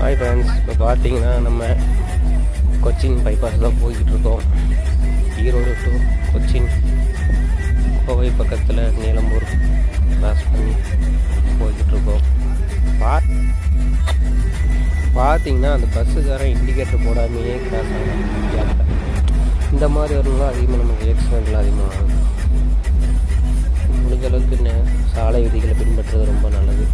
Hi friends, இப்போ பார்த்தீங்கன்னா நம்ம கொச்சின் பைபாஸ் தான் போய்கிட்டுருக்கோம். ஈரோடு டு கொச்சின் கோவை பக்கத்தில் நீலம்பூர் கிராஸ் பண்ணி போய்கிட்டுருக்கோம். பார்த்தீங்கன்னா அந்த பஸ்ஸுக்காரன் இண்டிகேட்டர் போடாமையே கிராஸ் ஆகலாம். இந்த மாதிரி வரலாம் அதிகமாக நமக்கு ஆக்சிடென்ட்லாம் அதிகமாக ஆகும். முடிஞ்ச அளவுக்கு சாலை விதிகளை பின்பற்றுறது ரொம்ப நல்லது.